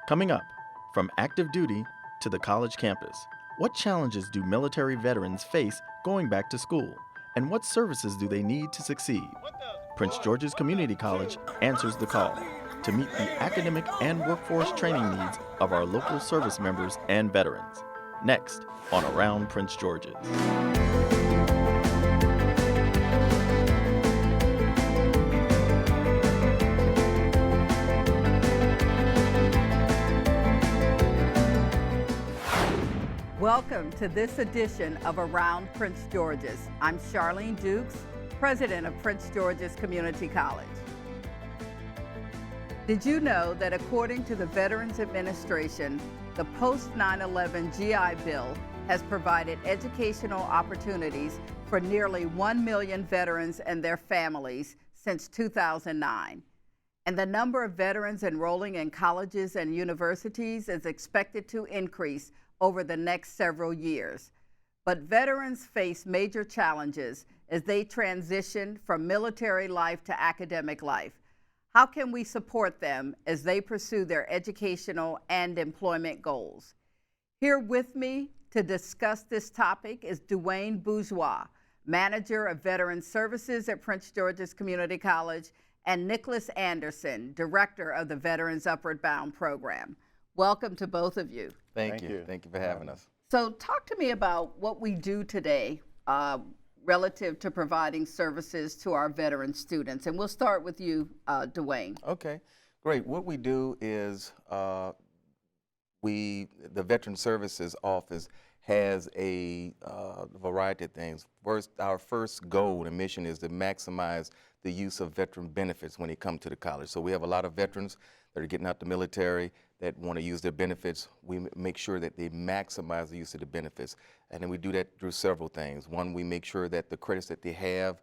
Coming up, from active duty to the college campus, what challenges do military veterans face going back to school? And what services do they need to succeed? Prince George's Community College answers the call to meet the academic and workforce training needs of our local service members and veterans. Next on Around Prince George's. Welcome to this edition of Around Prince George's. I'm Charlene Dukes, president of Prince George's Community College. Did you know that according to the Veterans Administration, the post-9/11 GI Bill has provided educational opportunities for nearly 1 million veterans and their families since 2009. And the number of veterans enrolling in colleges and universities is expected to increase over the next several years. But veterans face major challenges as they transition from military life to academic life. How can we support them as they pursue their educational and employment goals? Here with me to discuss this topic is Dwayne Bourgeois, Manager of Veteran Services at Prince George's Community College, and Nicholas Anderson, Director of the Veterans Upward Bound Program. Welcome to both of you. Thank you. Thank you for having us. So talk to me about what we do today relative to providing services to our veteran students. And we'll start with you, Dwayne. Okay, great. What we do is the Veteran Services Office has a variety of things. Our first goal and mission is to maximize the use of veteran benefits when they come to the college. So we have a lot of veterans that are getting out the military that want to use their benefits. We make sure that they maximize the use of the benefits. And then we do that through several things. One, we make sure that the credits that they have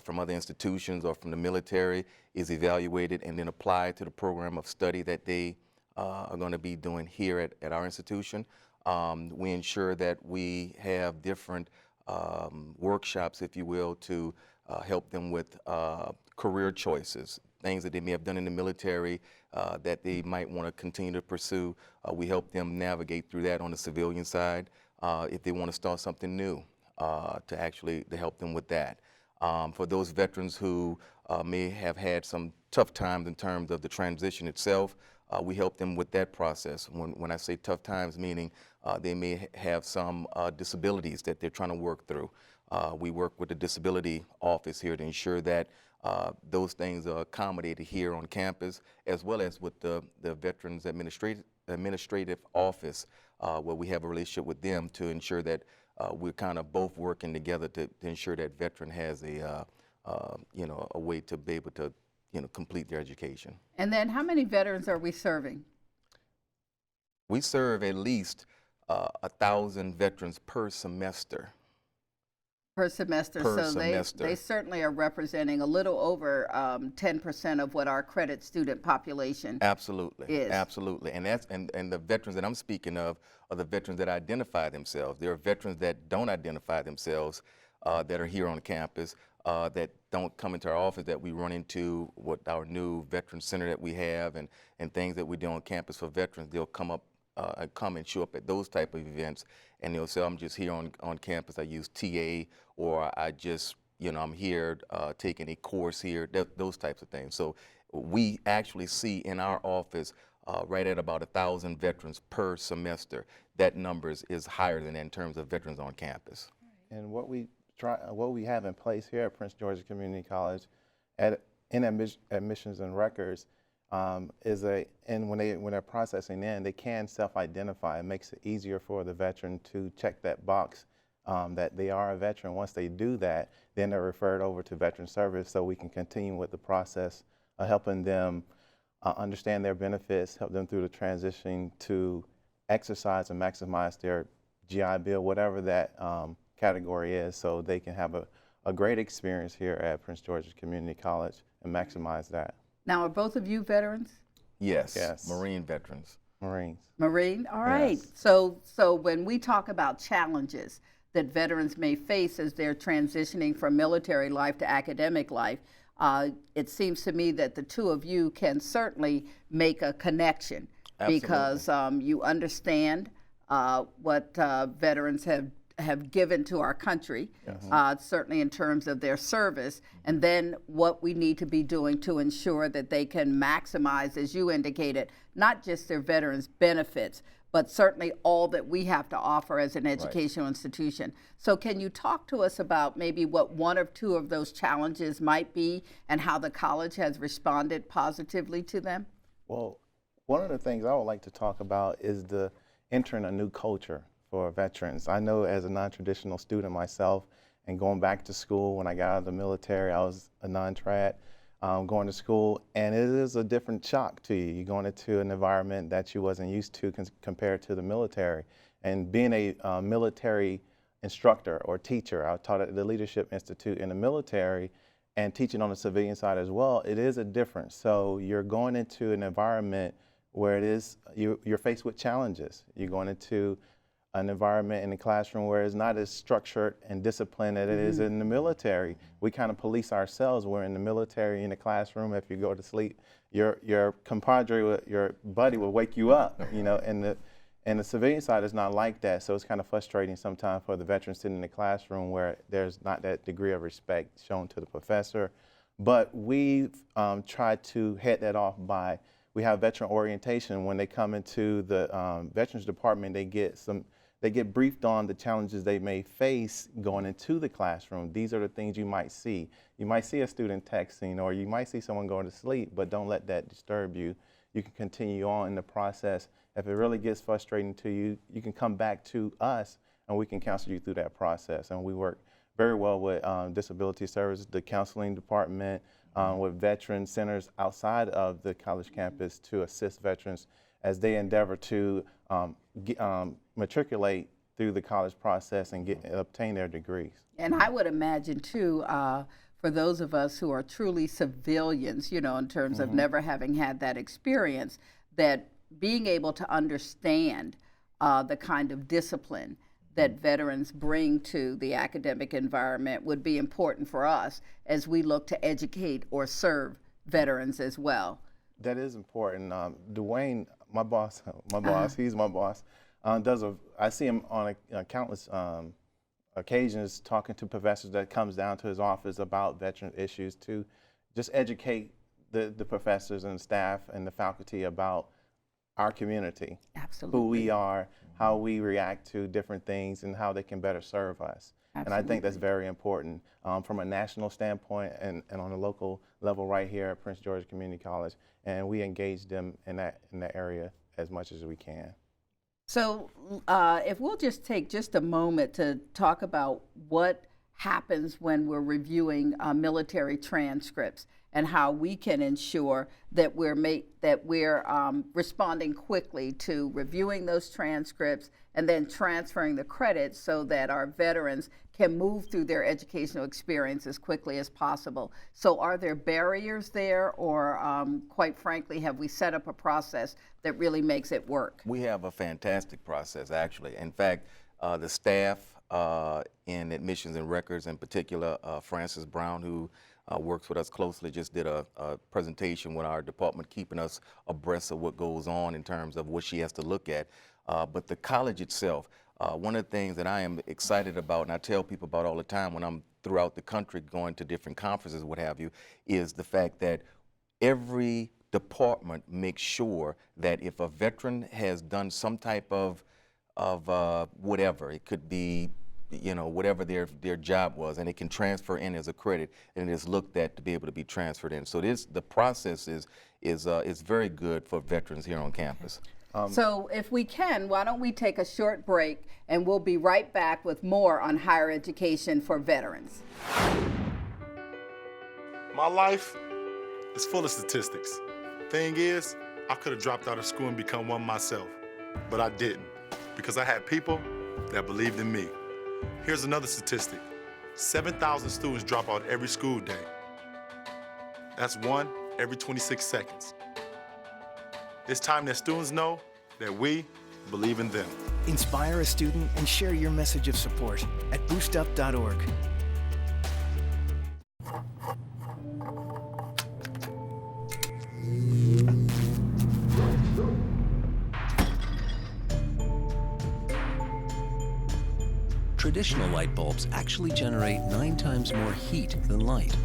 from other institutions or from the military is evaluated and then applied to the program of study that they are going to be doing here at our institution. We ensure that we have different workshops, if you will, to help them with career choices, things that they may have done in the military that they might want to continue to pursue. We help them navigate through that on the civilian side. If they want to start something new, to help them with that. For those veterans who may have had some tough times in terms of the transition itself, we help them with that process. When I say tough times, meaning they may have some disabilities that they're trying to work through. We work with the disability office here to ensure that those things are accommodated here on campus, as well as with the Veterans Administrative Office, where we have a relationship with them to ensure that we're kind of both working together to ensure that veteran has a way to be able to complete their education. And then how many veterans are we serving? We serve at least 1,000 veterans per semester. Per semester. They certainly are representing a little over 10% of what our credit student population Absolutely. is. Absolutely. And the veterans that I'm speaking of are the veterans that identify themselves. There are veterans that don't identify themselves that are here on campus that don't come into our office, that we run into with our new veteran center that we have and things that we do on campus for veterans. They'll come and show up at those type of events, and they'll say, I'm just here on campus, I use TA, or I just, I'm here taking a course here, those types of things. So we actually see in our office right at about 1,000 veterans per semester. That number is higher than that in terms of veterans on campus. And what we have in place here at Prince George's Community College in admissions and records and when they're processing in, they can self-identify. It makes it easier for the veteran to check that box that they are a veteran. Once they do that, then they're referred over to Veteran Service so we can continue with the process of helping them understand their benefits, help them through the transition to exercise and maximize their GI Bill, whatever that category is, so they can have a great experience here at Prince George's Community College and maximize that. Now, are both of you veterans? Yes. Marine veterans. Marines. Marine, all right. Yes. So when we talk about challenges that veterans may face as they're transitioning from military life to academic life, it seems to me that the two of you can certainly make a connection because you understand what veterans have given to our country, certainly in terms of their service, and then what we need to be doing to ensure that they can maximize, as you indicated, not just their veterans benefits, but certainly all that we have to offer as an educational institution. So can you talk to us about maybe what one or two of those challenges might be and how the college has responded positively to them? Well, one of the things I would like to talk about is entering a new culture for veterans. I know as a non-traditional student myself, and going back to school when I got out of the military, I was a non-trad, going to school, and it is a different shock to you. You're going into an environment that you wasn't used to compared to the military. And being a military instructor or teacher, I taught at the Leadership Institute in the military, and teaching on the civilian side as well, it is a difference. So you're going into an environment where you're faced with challenges. You're going into an environment in the classroom where it's not as structured and disciplined as it is in the military. We kind of police ourselves. We're in the military, in the classroom. If you go to sleep, your compadre, your buddy will wake you up, you know, and the civilian side is not like that. So it's kind of frustrating sometimes for the veterans sitting in the classroom where there's not that degree of respect shown to the professor. But we've tried to head that off we have veteran orientation. When they come into the Veterans Department, they get briefed on the challenges they may face going into the classroom. These are the things you might see. You might see a student texting, or you might see someone going to sleep, but don't let that disturb you. You can continue on in the process. If it really gets frustrating to you, you can come back to us and we can counsel you through that process. And we work very well with Disability Services, the counseling department, with veteran centers outside of the college campus to assist veterans as they endeavor to matriculate through the college process and obtain their degrees. And I would imagine too, for those of us who are truly civilians, you know, in terms of never having had that experience, that being able to understand the kind of discipline that veterans bring to the academic environment would be important for us as we look to educate or serve veterans as well. That is important. Dwayne, my boss, he's my boss, I see him on countless occasions talking to professors that comes down to his office about veteran issues to just educate the professors and staff and the faculty about our community, absolutely, who we are, how we react to different things, and how they can better serve us. Absolutely. And I think that's very important from a national standpoint and on a local level right here at Prince George's Community College. And we engage them in that area as much as we can. So if we'll just take just a moment to talk about what happens when we're reviewing military transcripts and how we can ensure that we're responding quickly to reviewing those transcripts and then transferring the credits so that our veterans can move through their educational experience as quickly as possible. So are there barriers there, or quite frankly, have we set up a process that really makes it work? We have a fantastic process, actually. In fact, the staff in admissions and records, in particular, Frances Brown, who works with us closely, just did a presentation with our department, keeping us abreast of what goes on in terms of what she has to look at. But the college itself, one of the things that I am excited about, and I tell people about all the time when I'm throughout the country going to different conferences, what have you, is the fact that every department makes sure that if a veteran has done some type of whatever, it could be, you know, whatever their job was, and it can transfer in as a credit, and it is looked at to be able to be transferred in. So the process is very good for veterans here on campus. So if we can, why don't we take a short break, and we'll be right back with more on higher education for veterans. My life is full of statistics. Thing is, I could have dropped out of school and become one myself, but I didn't, because I had people that believed in me. Here's another statistic. 7,000 students drop out every school day. That's one every 26 seconds. It's time that students know that we believe in them. Inspire a student and share your message of support at boostup.org. Traditional light bulbs actually generate 9 times more heat than light.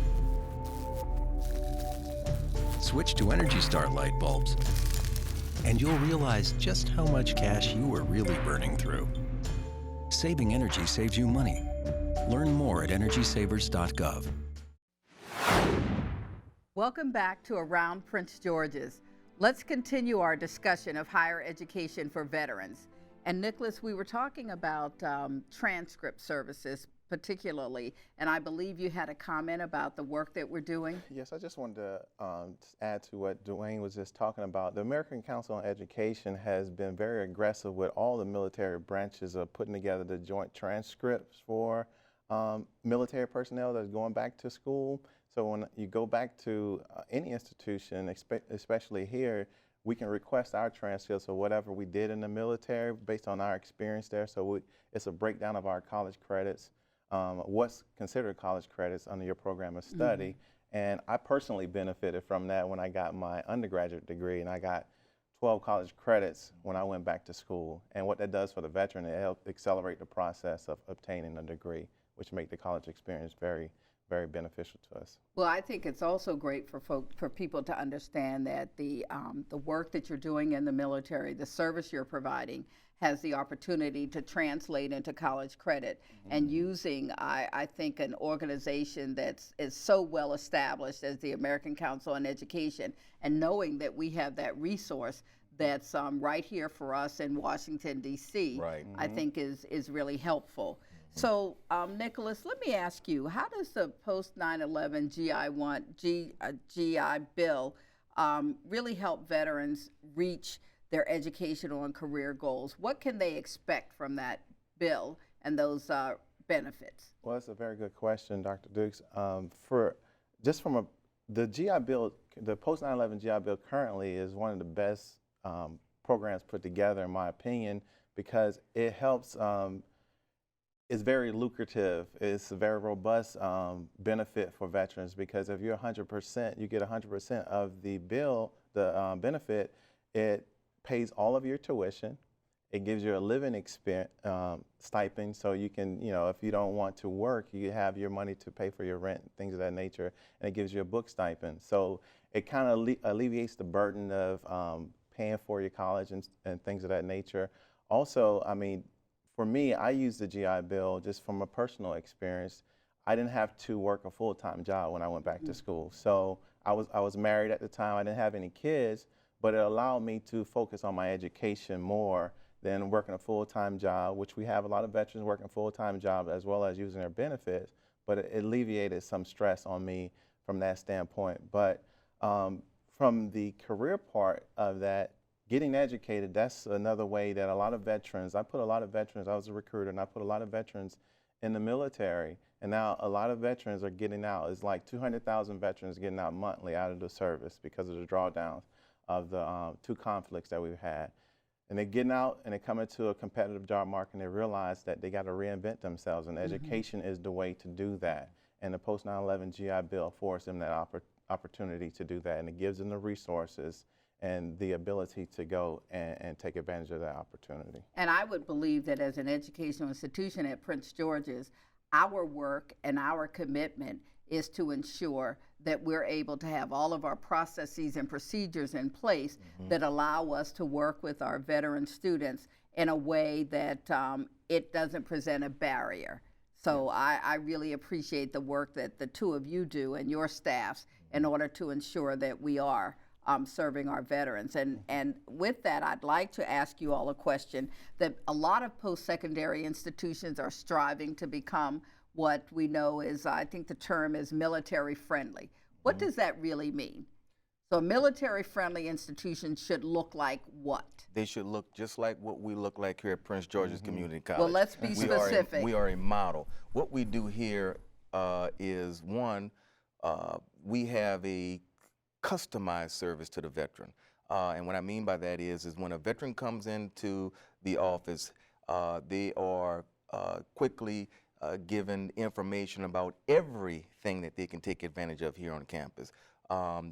Switch to Energy Star light bulbs, and you'll realize just how much cash you were really burning through. Saving energy saves you money. Learn more at EnergySavers.gov. Welcome back to Around Prince George's. Let's continue our discussion of higher education for veterans. And Nicholas, we were talking about transcript services particularly, and I believe you had a comment about the work that we're doing. Yes, I just wanted to add to what Dwayne was just talking about. The American Council on Education has been very aggressive with all the military branches of putting together the joint transcripts for military personnel that's going back to school. So when you go back to any institution, especially here, we can request our transcripts of whatever we did in the military based on our experience there. So it's a breakdown of our college credits, what's considered college credits under your program of study. And I personally benefited from that when I got my undergraduate degree, and I got 12 college credits when I went back to school. And what that does for the veteran, it helps accelerate the process of obtaining a degree, which make the college experience very, very beneficial to us. Well, I think it's also great for people to understand that the work that you're doing in the military, the service you're providing, has the opportunity to translate into college credit. And using, I think, an organization is so well established as the American Council on Education, and knowing that we have that resource that's right here for us in Washington, D.C., Right. I think is really helpful. So, Nicholas, let me ask you, how does the post 9/11 GI Bill really help veterans reach their educational and career goals? What can they expect from that bill and those benefits? Well, that's a very good question, Dr. Dukes. The GI Bill, the post 9/11 GI Bill currently is one of the best programs put together, in my opinion, because it helps. It's very lucrative. It's a very robust benefit for veterans, because if you're 100%, you get 100% of the bill, the benefit. It pays all of your tuition. It gives you a living stipend, so you can, if you don't want to work, you have your money to pay for your rent, things of that nature, and it gives you a book stipend. So it kind of alleviates the burden of paying for your college and things of that nature. Also, I mean, for me, I use the GI Bill just from a personal experience. I didn't have to work a full-time job when I went back to school. So I was married at the time. I didn't have any kids, but it allowed me to focus on my education more than working a full-time job, which we have a lot of veterans working full-time jobs as well as using their benefits, but it alleviated some stress on me from that standpoint. But from the career part of that, getting educated, that's another way that a lot of veterans, I was a recruiter, and I put a lot of veterans in the military, and now a lot of veterans are getting out. It's like 200,000 veterans getting out monthly out of the service because of the drawdowns of the 2 conflicts that we've had. And they're getting out and they're coming to a competitive job market, and they realize that they got to reinvent themselves, and education is the way to do that. And the post 9/11 GI Bill affords them that opportunity to do that, and it gives them the resources and the ability to go and take advantage of that opportunity. And I would believe that as an educational institution at Prince George's, our work and our commitment is to ensure that we're able to have all of our processes and procedures in place that allow us to work with our veteran students in a way that it doesn't present a barrier. So I really appreciate the work that the two of you do and your staffs in order to ensure that we are serving our veterans. And with that, I'd like to ask you all a question that a lot of post-secondary institutions are striving to become what we know is, I think the term is military friendly. What does that really mean? So a military friendly institution should look like what? They should look just like what we look like here at Prince George's Community College. Well, let's be specific. We are a model. What we do here is, one, we have a customized service to the veteran. And what I mean by that is when a veteran comes into the office, they are quickly given information about everything that they can take advantage of here on campus,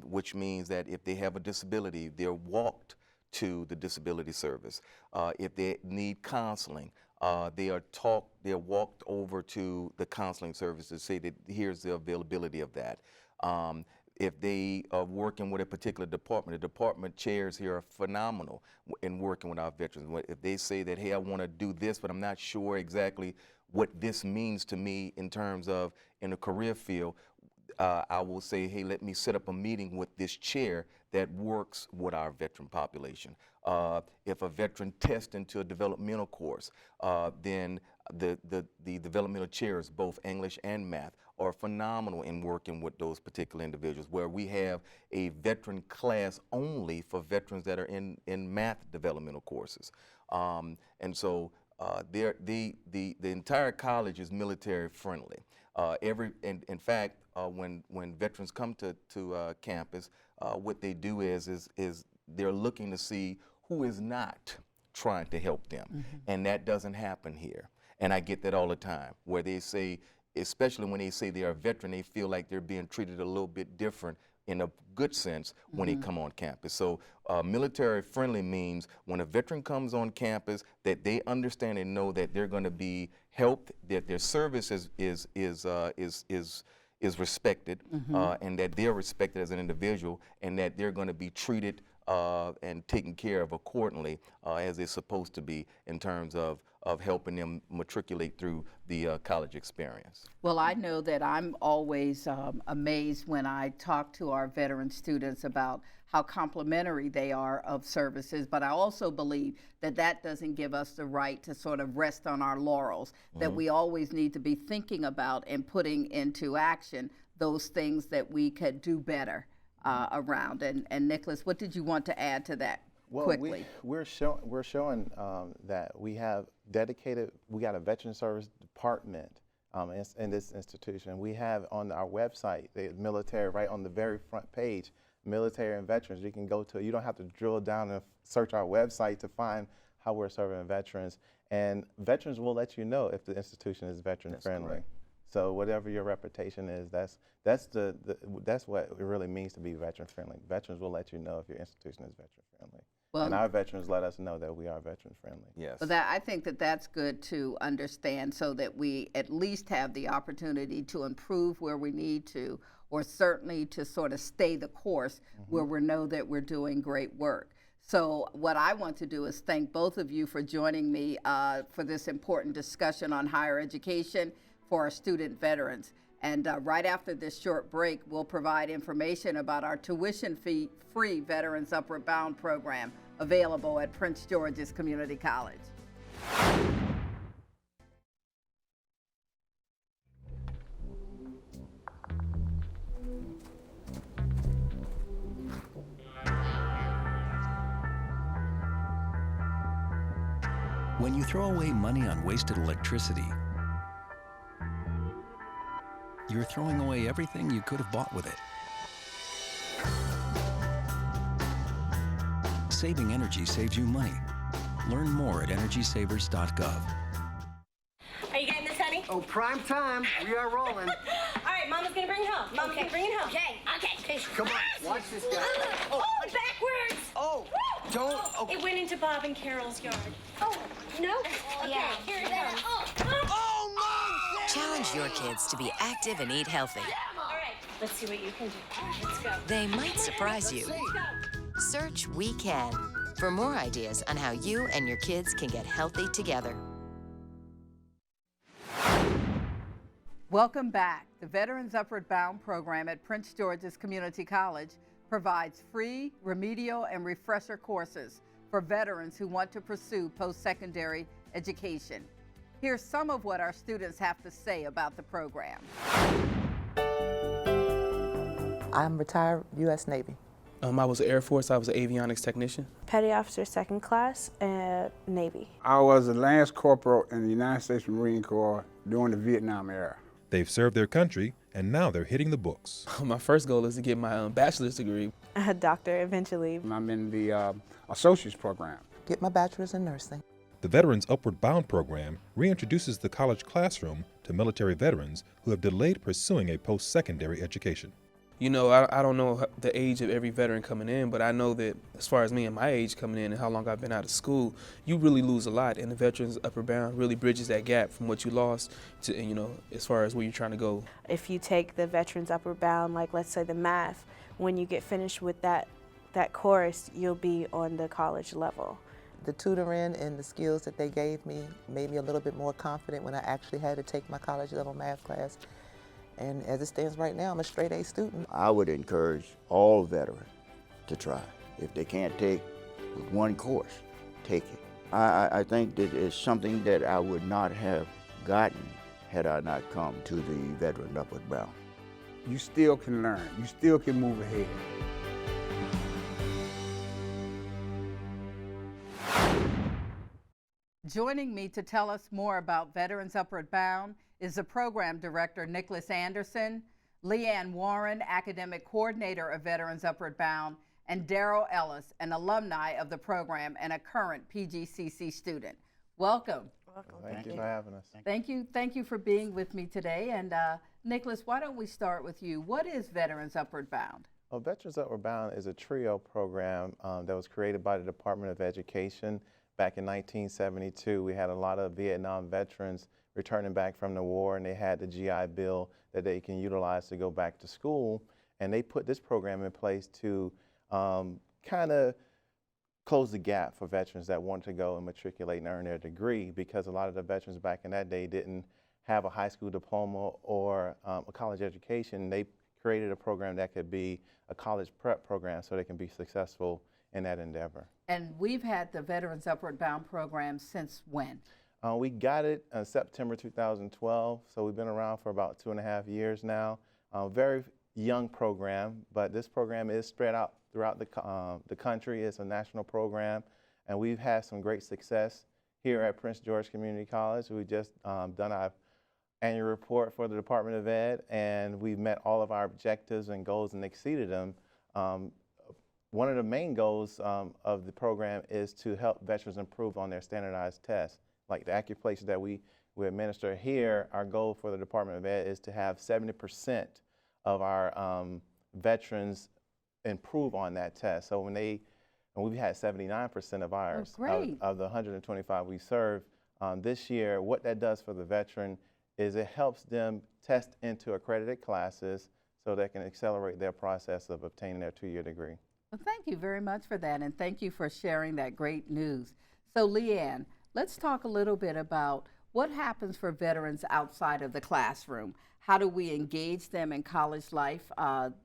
which means that if they have a disability, they're walked to the disability service. If they need counseling, they're walked over to the counseling services to say that here's the availability of that. If they are working with a particular department, the department chairs here are phenomenal in working with our veterans. If they say that, hey, I want to do this, but I'm not sure exactly what this means to me in terms of in a career field, I will say, hey, let me set up a meeting with this chair that works with our veteran population. If a veteran tests into a developmental course, then the developmental chairs, both English and math, are phenomenal in working with those particular individuals, where we have a veteran class only for veterans that are in math developmental courses. And so the entire college is military friendly. In fact, when veterans come to campus, what they do is they're looking to see who is not trying to help them, and that doesn't happen here. And I get that all the time, where they say, especially when they say they're a veteran, they feel like they're being treated a little bit different in a good sense when they come on campus. So military friendly means when a veteran comes on campus, that they understand and know that they're going to be helped, that their service is respected, and that they're respected as an individual, and that they're going to be treated and taken care of accordingly as they're supposed to be in terms of helping them matriculate through the college experience. Well, I know that I'm always amazed when I talk to our veteran students about how complimentary they are of services, but I also believe that that doesn't give us the right to sort of rest on our laurels, that we always need to be thinking about and putting into action those things that we could do better around. And Nicholas, what did you want to add to that quickly? We're showing that we have we got a veteran service department in this institution. We have on our website, the military, right on the very front page, military and veterans. You can go to, you don't have to drill down and search our website to find how we're serving veterans. And veterans will let you know if the institution is veteran friendly. Correct. So whatever your reputation is, that's what it really means to be veteran friendly. Veterans will let you know if your institution is veteran friendly. Well, and our veterans let us know that we are veteran friendly. Yes. Well, I think that that's good to understand, so that we at least have the opportunity to improve where we need to, or certainly to sort of stay the course where we know that we're doing great work. So what I want to do is thank both of you for joining me for this important discussion on higher education for our student veterans. And right after this short break, we'll provide information about our tuition-free Veterans Upward Bound program available at Prince George's Community College. When you throw away money on wasted electricity, you're throwing away everything you could have bought with it. Saving energy saves you money. Learn more at energysavers.gov. Are you getting this, honey? Oh, prime time. We are rolling. All right, Mama's gonna bring it home. Mama's gonna bring it home. Okay. Come on, watch this guy. Oh, backwards! Oh, don't. Oh. It went into Bob and Carol's yard. Oh, no? Okay, here it goes. Oh, no! Challenge your kids to be active and eat healthy. All right, let's see what you can do. Let's go. They might surprise you. Let's go. Search We Can for more ideas on how you and your kids can get healthy together. Welcome back. The Veterans Upward Bound program at Prince George's Community College provides free remedial and refresher courses for veterans who want to pursue post-secondary education. Here's some of what our students have to say about the program. I'm retired U.S. Navy. I was Air Force. I was an avionics technician. Petty Officer 2nd Class at Navy. I was a Lance Corporal in the United States Marine Corps during the Vietnam era. They've served their country, and now they're hitting the books. My first goal is to get my bachelor's degree. A doctor eventually. I'm in the associate's program. Get my bachelor's in nursing. The Veterans Upward Bound program reintroduces the college classroom to military veterans who have delayed pursuing a post-secondary education. You know, I don't know the age of every veteran coming in, but I know that as far as me and my age coming in and how long I've been out of school, you really lose a lot, and the Veterans Upper Bound really bridges that gap from what you lost to, you know, as far as where you're trying to go. If you take the Veterans Upper Bound, like let's say the math, when you get finished with that course, you'll be on the college level. The tutoring and the skills that they gave me made me a little bit more confident when I actually had to take my college level math class. And as it stands right now, I'm a straight A student. I would encourage all veterans to try. If they can't take with one course, take it. I think that it's something that I would not have gotten had I not come to the Veterans Upward Bound. You still can learn. You still can move ahead. Joining me to tell us more about Veterans Upward Bound is the Program Director, Nicholas Anderson, Leanne Warren, Academic Coordinator of Veterans Upward Bound, and Leanne Ellis, an alumni of the program and a current PGCC student. Welcome. Welcome. Thank you for having us. Thank you for being with me today. And Nicholas, why don't we start with you? What is Veterans Upward Bound? Well, Veterans Upward Bound is a TRIO program that was created by the Department of Education back in 1972. We had a lot of Vietnam veterans returning back from the war, and they had the GI Bill that they can utilize to go back to school. And they put this program in place to kind of close the gap for veterans that want to go and matriculate and earn their degree, because a lot of the veterans back in that day didn't have a high school diploma or a college education. They created a program that could be a college prep program so they can be successful in that endeavor. And we've had the Veterans Upward Bound program since when? We got it in September 2012, so we've been around for about 2.5 years now. Very young program, but this program is spread out throughout the country. It's a national program, and we've had some great success here at Prince George Community College. We just done our annual report for the Department of Ed, and we've met all of our objectives and goals and exceeded them. One of the main goals of the program is to help veterans improve on their standardized tests. Like the AccuPlaces that we administer here, our goal for the Department of Ed is to have 70% of our veterans improve on that test. So and we've had 79% of ours, of the 125 we serve this year. What that does for the veteran is it helps them test into accredited classes so they can accelerate their process of obtaining their 2-year degree. Well, thank you very much for that, and thank you for sharing that great news. So Leanne, let's talk a little bit about what happens for veterans outside of the classroom. How do we engage them in college life?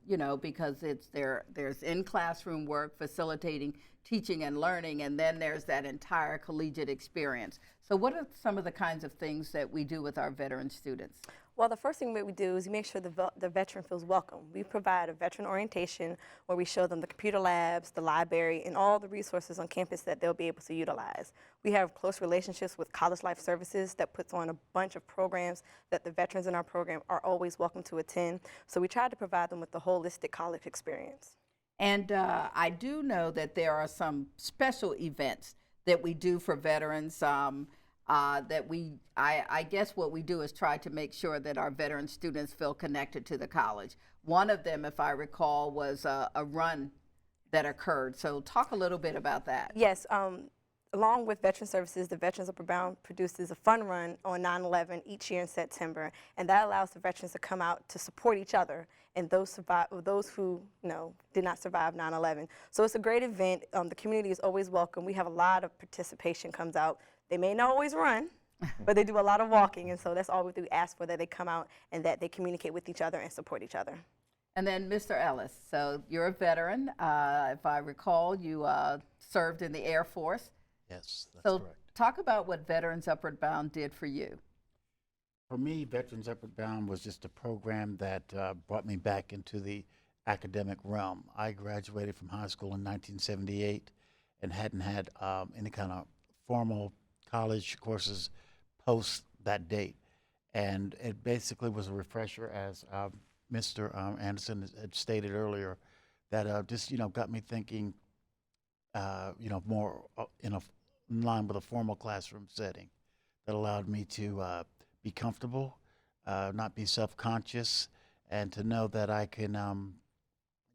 You know, because there's in-classroom work, facilitating teaching and learning, and then there's that entire collegiate experience. So what are some of the kinds of things that we do with our veteran students? Well, the first thing that we do is we make sure the veteran feels welcome. We provide a veteran orientation where we show them the computer labs, the library, and all the resources on campus that they'll be able to utilize. We have close relationships with College Life Services that puts on a bunch of programs that the veterans in our program are always welcome to attend. So we try to provide them with the holistic college experience. And I do know that there are some special events that we do for veterans. I guess what we do is try to make sure that our veteran students feel connected to the college. One of them, if I recall, was a run that occurred. So talk a little bit about that. Yes. Along with Veteran Services, the Veterans Upward Bound produces a fun run on 9/11 each year in September, and that allows the veterans to come out to support each other and those who did not survive 9/11. So it's a great event. The community is always welcome. We have a lot of participation comes out. They may not always run, but they do a lot of walking, and so that's all we do ask for, that they come out and that they communicate with each other and support each other. And then Mr. Ellis, so you're a veteran. If I recall, you served in the Air Force. Yes, that's so correct. Talk about what Veterans Upward Bound did for you. For me, Veterans Upward Bound was just a program that brought me back into the academic realm. I graduated from high school in 1978 and hadn't had any kind of formal college courses post that date. And it basically was a refresher, as Mr. Anderson had stated earlier, that just, got me thinking, more in line with a formal classroom setting that allowed me to be comfortable, not be self-conscious, and to know that I can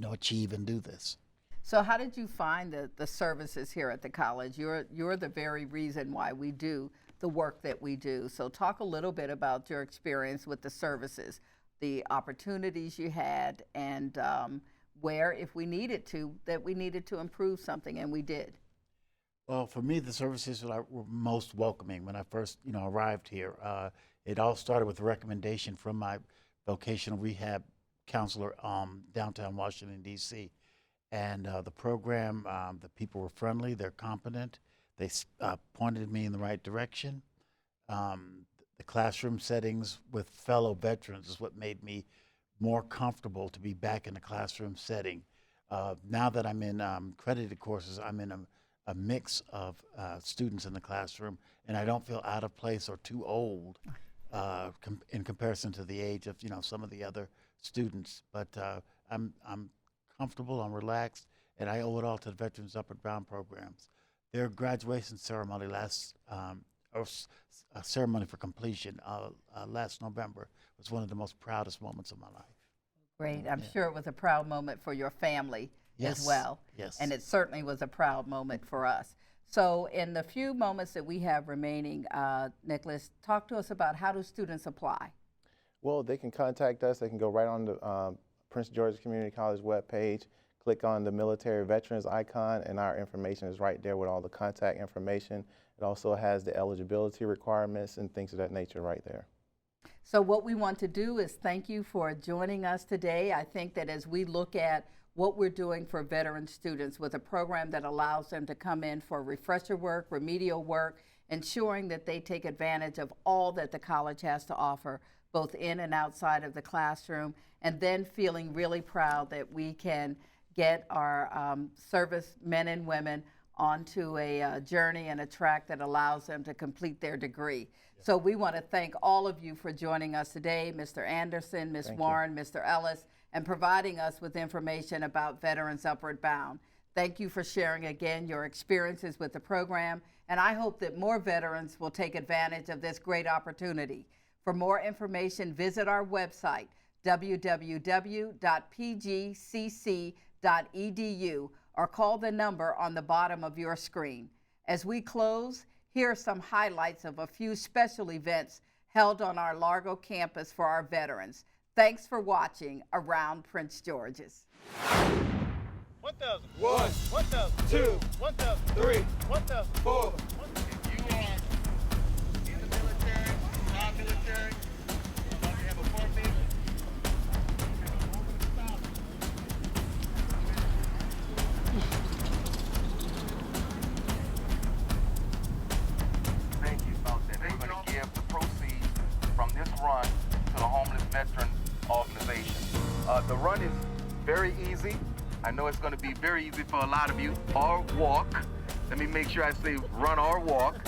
achieve and do this. So how did you find the services here at the college? You're the very reason why we do the work that we do. So talk a little bit about your experience with the services, the opportunities you had, and where, if we needed to, that we needed to improve something, and we did. Well, for me, the services were most welcoming when I first, arrived here. It all started with a recommendation from my vocational rehab counselor downtown Washington, D.C. And the program, the people were friendly, they're competent, they pointed me in the right direction. The classroom settings with fellow veterans is what made me more comfortable to be back in the classroom setting. Now that I'm in credited courses, I'm in a mix of students in the classroom, and I don't feel out of place or too old in comparison to the age of some of the other students. But I'm comfortable, I'm relaxed, and I owe it all to the Veterans Upward Bound programs. Their graduation ceremony ceremony for completion last November was one of the most proudest moments of my life. Great. I'm sure it was a proud moment for your family as well. Yes. And it certainly was a proud moment for us. So in the few moments that we have remaining, Nicholas, talk to us about how do students apply? Well, they can contact us. They can go right on the Prince George's Community College webpage, click on the military veterans icon, and our information is right there with all the contact information. It also has the eligibility requirements and things of that nature right there. So what we want to do is thank you for joining us today. I think that as we look at what we're doing for veteran students with a program that allows them to come in for refresher work, remedial work, ensuring that they take advantage of all that the college has to offer, both in and outside of the classroom, and then feeling really proud that we can get our service men and women onto a journey and a track that allows them to complete their degree. So we want to thank all of you for joining us today, Mr. Anderson, Ms. Warren, Mr. Ellis, and providing us with information about Veterans Upward Bound. Thank you for sharing again your experiences with the program, and I hope that more veterans will take advantage of this great opportunity. For more information, visit our website, www.pgcc.edu, or call the number on the bottom of your screen. As we close, here are some highlights of a few special events held on our Largo campus for our veterans. Thanks for watching Around Prince George's. 1001, 1002, 1003, 1004. If you are in the military, non-military, you have a formation. Thank you, folks. And we're going to give the proceeds from this run to the Homeless Veteran Organization. The run is very easy. I know it's going to be very easy for a lot of you. Or walk. Let me make sure I say run or walk.